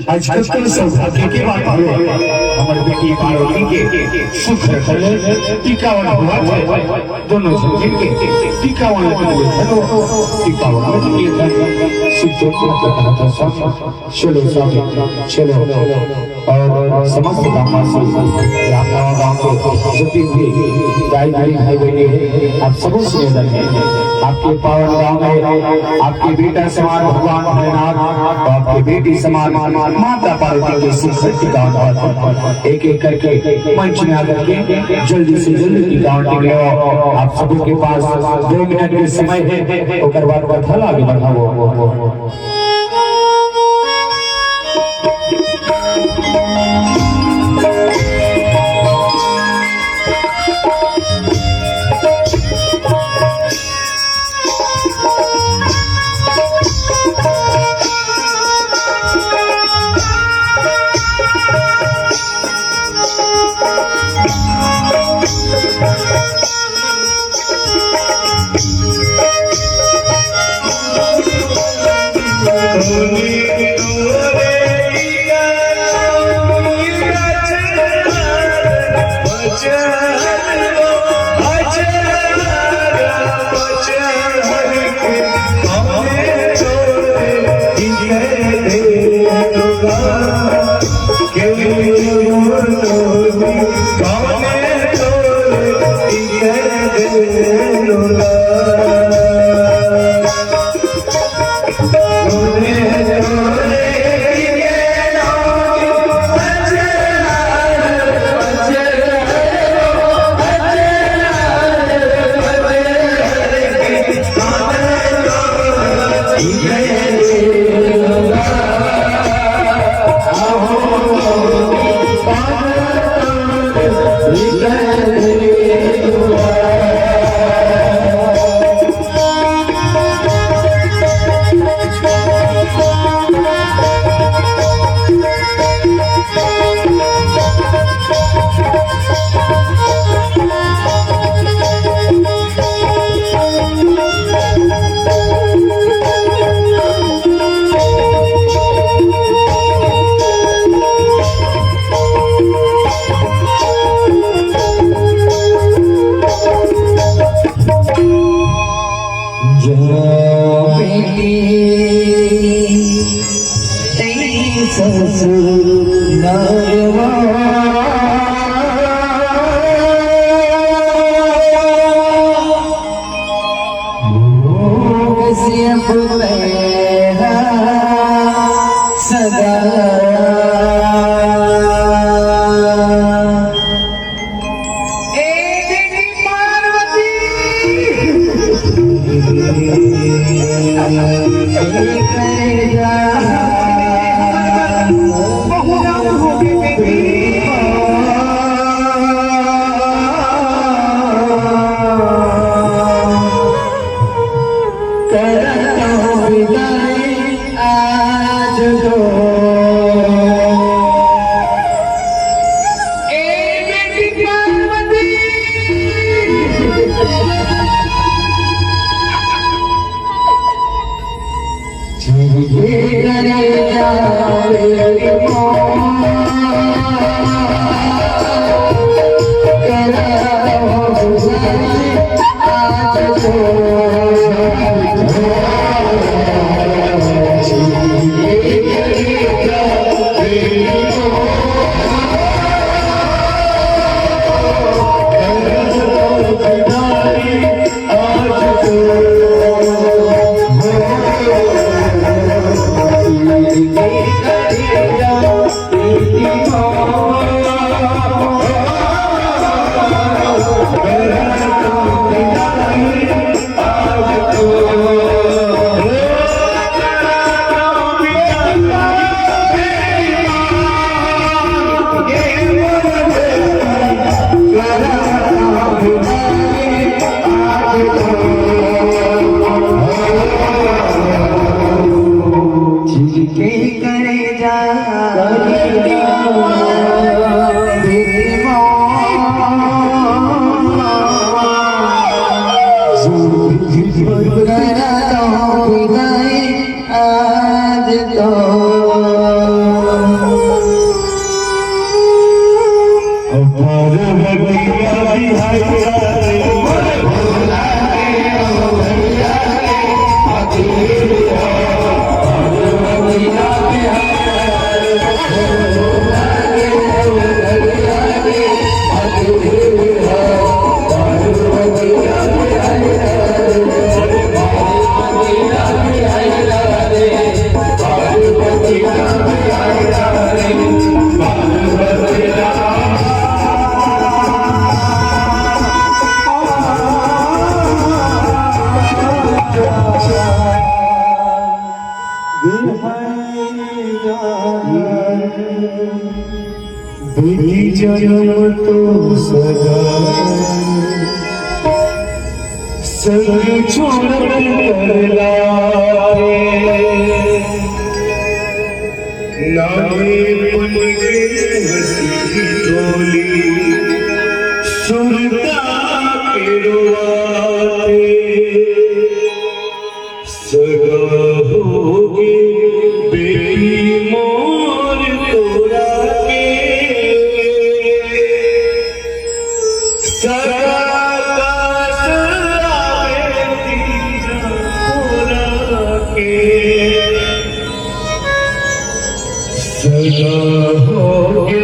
आज कल सौभाग्य की बात है हमारे बेटी पार्वती के सुख टीकावन हुआ था दोनों जन के टीकावन टीकावन किए थे चलो चलो और समस्त गाँव के जितनी भी भाई भाई बहने आप सबों से निवेदन है आपके पावन गाँव में आपके बेटा समान भगवान भोलेनाथ आपके बेटी समान माता पार्वती के सुख टीकावन एक एक करके मंच में आकर के जल्दी से जल्दी टीकावन टिके आप सबों के पास 2 मिनट के समय है ओकर बाद कथा आगे बढ़ाओ। पार्वतिया बिहारिया रे भोला रे ओ भैया रे पार्वतिया बिहारिया रे भोला रे ओ भैया रे पार्वतिया बिहारिया रे पार्वतिया बिहारिया रे पार्वतिया बिहारिया रे पार्वतिया बेटी जन्म तो सगा संग छोड़ करला नामे पन के हंसी टोली सुरता के रुआते सगा होगी बेटी मोर तोरा के सगा का सरावे तीजा तोरा के सगा होगी